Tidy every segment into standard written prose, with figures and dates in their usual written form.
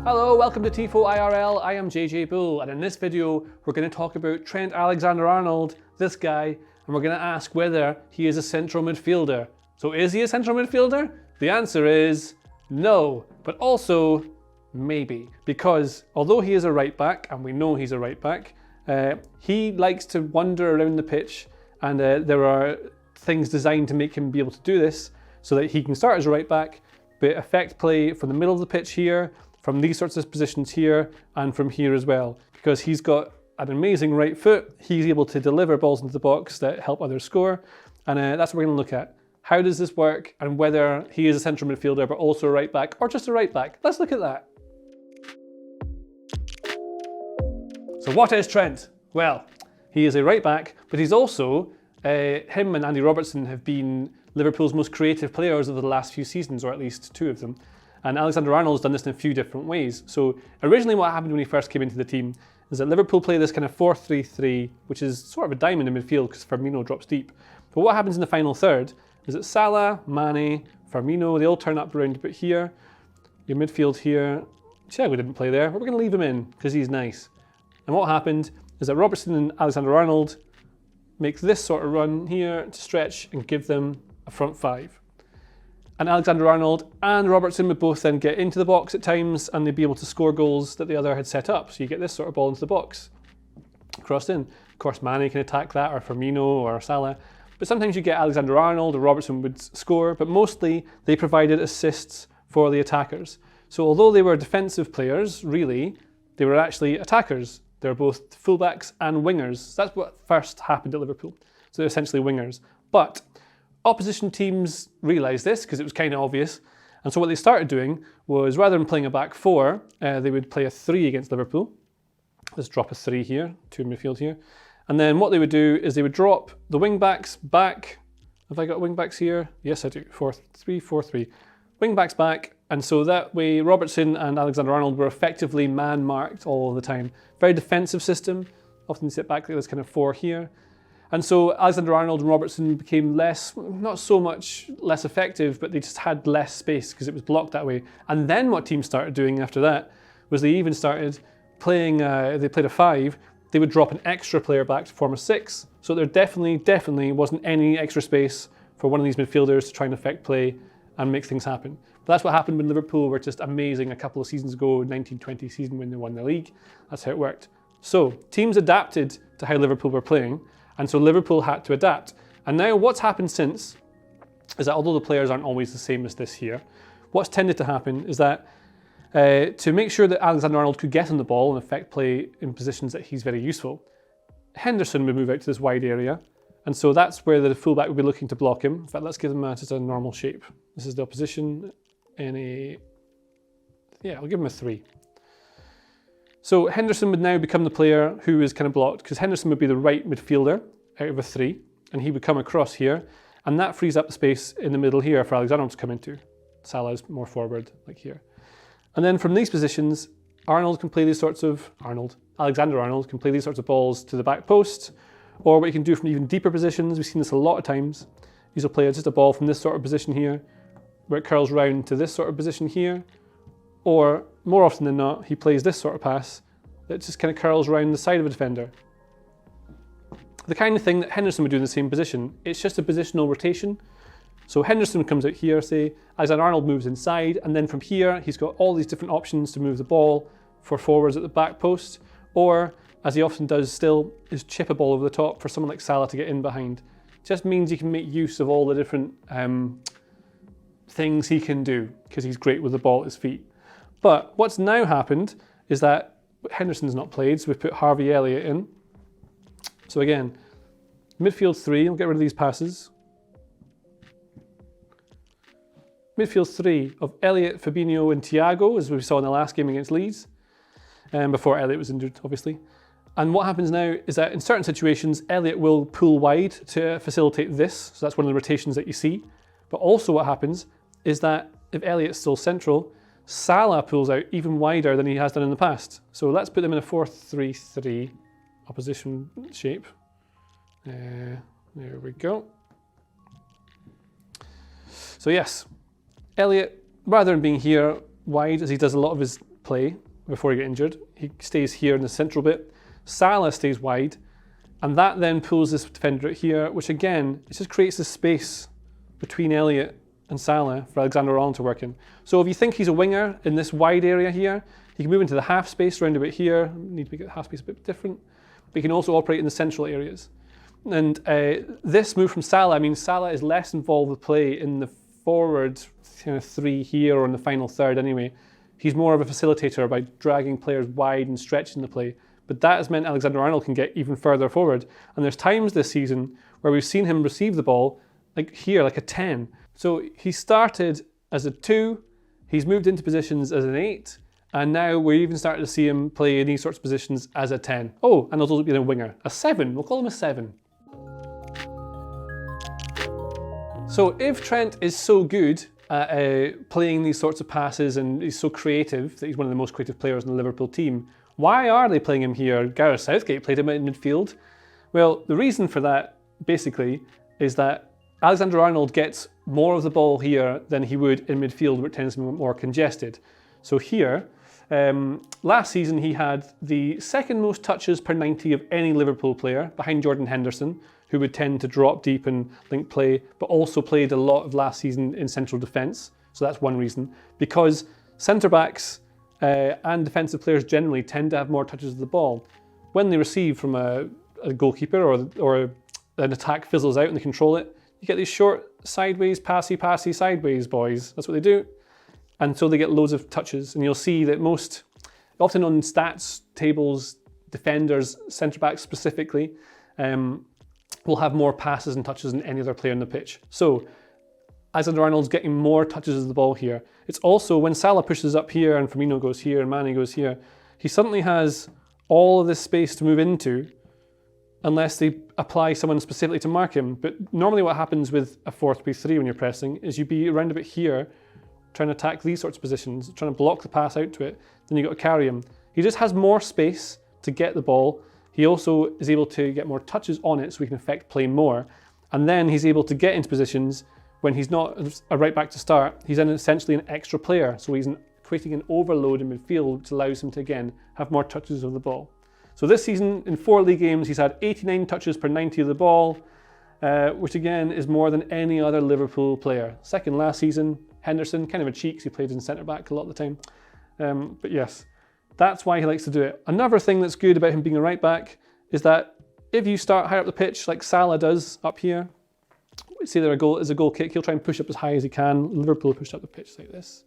Hello, welcome to Tifo IRL. I am JJ Bull, and in this video we're going to talk about Trent Alexander-Arnold, this guy, and we're going to ask whether he is a central midfielder. So is he a central midfielder? The answer is no, but also maybe, because although he is a right back, and we know he's a right back, he likes to wander around the pitch, and there are things designed to make him be able to do this so that he can start as a right back, but affect play from the middle of the pitch here, from these sorts of positions here, and from here as well. Because he's got an amazing right foot, he's able to deliver balls into the box that help others score, and that's what we're going to look at. How does this work, and whether he is a central midfielder but also a right back, or just a right back? Let's look at that. So what is Trent? Well, he is a right back, but he's also, him and Andy Robertson have been Liverpool's most creative players over the last few seasons, or at least two of them. And Alexander-Arnold's done this in a few different ways. So originally what happened when he first came into the team is that Liverpool play this kind of 4-3-3, which is sort of a diamond in midfield because Firmino drops deep. But what happens in the final third is that Salah, Mane, Firmino, they all turn up around about here. Your midfield here, Thiago didn't play there, but we're going to leave him in because he's nice. And what happened is that Robertson and Alexander-Arnold make this sort of run here to stretch and give them a front five. And Alexander-Arnold and Robertson would both then get into the box at times and they'd be able to score goals that the other had set up. So you get this sort of ball into the box, crossed in. Of course, Mane can attack that, or Firmino, or Salah. But sometimes you get Alexander-Arnold or Robertson would score, but mostly they provided assists for the attackers. So although they were defensive players, really, they were actually attackers. They were both fullbacks and wingers. That's what first happened at Liverpool. So they're essentially wingers. But opposition teams realised this because it was kind of obvious. And so what they started doing was, rather than playing a back four, they would play a 3 against Liverpool. Let's drop a 3 here, 2 in midfield here. And then what they would do is they would drop the wing backs back. Have I got wing backs here? Yes, I do. 4-3-4-3. Wing backs back. And so that way Robertson and Alexander-Arnold were effectively man-marked all the time. Very defensive system. Often sit back like this kind of 4 here. And so Alexander-Arnold and Robertson became not so much less effective, but they just had less space because it was blocked that way. And then what teams started doing after that was they even started playing, they played a 5, they would drop an extra player back to form a 6. So there definitely wasn't any extra space for one of these midfielders to try and affect play and make things happen. But that's what happened when Liverpool were just amazing a couple of seasons ago, 1920 season when they won the league. That's how it worked. So teams adapted to how Liverpool were playing, and so Liverpool had to adapt. And now what's happened since is that although the players aren't always the same as this here, what's tended to happen is that to make sure that Alexander-Arnold could get on the ball and affect play in positions that he's very useful, Henderson would move out to this wide area. And so that's where the fullback would be looking to block him. In fact, let's give him just a normal shape. This is the opposition in I'll give him a 3. So Henderson would now become the player who is kind of blocked, because Henderson would be the right midfielder out of a 3, and he would come across here, and that frees up the space in the middle here for Alexander to come into. Salah's more forward, like here. And then from these positions, Alexander-Arnold can play these sorts of balls to the back post, or what you can do from even deeper positions. We've seen this a lot of times. These will play just a ball from this sort of position here, where it curls round to this sort of position here, or more often than not, he plays this sort of pass that just kind of curls around the side of a defender. The kind of thing that Henderson would do in the same position. It's just a positional rotation. So Henderson comes out here, say, Alexander-Arnold moves inside, and then from here, he's got all these different options to move the ball for forwards at the back post, or, as he often does still, is chip a ball over the top for someone like Salah to get in behind. Just means he can make use of all the different things he can do, because he's great with the ball at his feet. But what's now happened is that Henderson's not played, so we've put Harvey Elliott in. So again, midfield 3, we'll get rid of these passes. Midfield 3 of Elliott, Fabinho and Thiago, as we saw in the last game against Leeds, before Elliott was injured, obviously. And what happens now is that in certain situations, Elliott will pull wide to facilitate this, so that's one of the rotations that you see. But also what happens is that if Elliott's still central, Salah pulls out even wider than he has done in the past. So let's put them in a 4-3-3 opposition shape. There we go. So yes, Elliott, rather than being here wide, as he does a lot of his play before he got injured. He stays here in the central bit. Salah stays wide, and that then pulls this defender out here, which again, it just creates this space between Elliott and Salah for Alexander-Arnold to work in. So if you think he's a winger in this wide area here, he can move into the half space around about here. Need to make the half space a bit different. But he can also operate in the central areas. And this move from Salah, I mean, Salah is less involved with play in the forward three here or in the final third anyway. He's more of a facilitator by dragging players wide and stretching the play. But that has meant Alexander-Arnold can get even further forward. And there's times this season where we've seen him receive the ball like here, like a 10. So he started as a 2, he's moved into positions as an 8, and now we're even starting to see him play in these sorts of positions as a 10. Oh, and also being a winger. A 7, we'll call him a 7. So if Trent is so good at playing these sorts of passes and he's so creative, that he's one of the most creative players in the Liverpool team, why are they playing him here? Gareth Southgate played him in midfield. Well, the reason for that, basically, is that Alexander-Arnold gets more of the ball here than he would in midfield, where it tends to be more congested. So here, last season he had the second most touches per 90 of any Liverpool player, behind Jordan Henderson, who would tend to drop deep and link play, but also played a lot of last season in central defence. So that's one reason. Because centre-backs and defensive players generally tend to have more touches of the ball. When they receive from a goalkeeper or an attack fizzles out and they control it, you get these short sideways, passy, sideways boys. That's what they do. And so they get loads of touches. And you'll see that often on stats tables, defenders, centre-backs specifically, will have more passes and touches than any other player on the pitch. So Alexander-Arnold's getting more touches of the ball here. It's also when Salah pushes up here and Firmino goes here and Mane goes here, he suddenly has all of this space to move into unless they apply someone specifically to mark him. But normally what happens with a 4-3-3 when you're pressing is you be around a bit here trying to attack these sorts of positions, trying to block the pass out to it, then you've got to carry him. He just has more space to get the ball. He also is able to get more touches on it so he can affect play more. And then he's able to get into positions when he's not a right back to start, he's then essentially an extra player. So he's creating an overload in midfield, which allows him to, again, have more touches of the ball. So this season, in 4 league games, he's had 89 touches per 90 of the ball, which again is more than any other Liverpool player. Second last season, Henderson, kind of a cheek, he played in centre-back a lot of the time. But yes, that's why he likes to do it. Another thing that's good about him being a right back is that if you start higher up the pitch, like Salah does up here, say there is a goal kick, he'll try and push up as high as he can. Liverpool pushed up the pitch like this.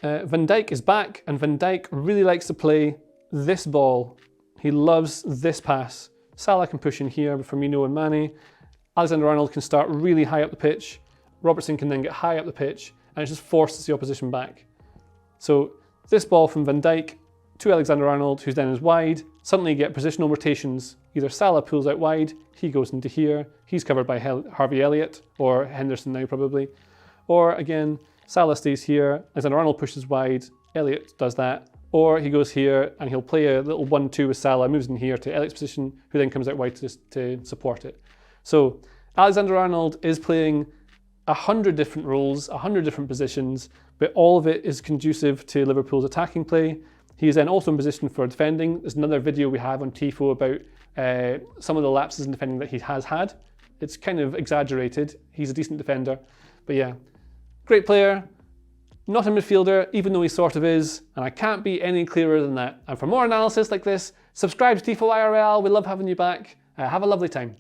Van Dijk is back, and Van Dijk really likes to play this ball. He loves this pass. Salah can push in here with Firmino and Mane. Alexander-Arnold can start really high up the pitch. Robertson can then get high up the pitch, and it just forces the opposition back. So this ball from Van Dijk to Alexander-Arnold, who then is wide, suddenly you get positional rotations. Either Salah pulls out wide, he goes into here, he's covered by Harvey Elliott, or Henderson now probably. Or again, Salah stays here, Alexander-Arnold pushes wide, Elliott does that. Or he goes here and he'll play a little 1-2 with Salah, moves in here to Elliott's position, who then comes out wide to support it. So Alexander-Arnold is playing 100 different roles, 100 different positions, but all of it is conducive to Liverpool's attacking play. He is then also in position for defending. There's another video we have on Tifo about some of the lapses in defending that he has had. It's kind of exaggerated. He's a decent defender. But yeah, great player, not a midfielder, even though he sort of is, and I can't be any clearer than that. And for more analysis like this, subscribe to Tifo IRL. We love having you back. Have a lovely time.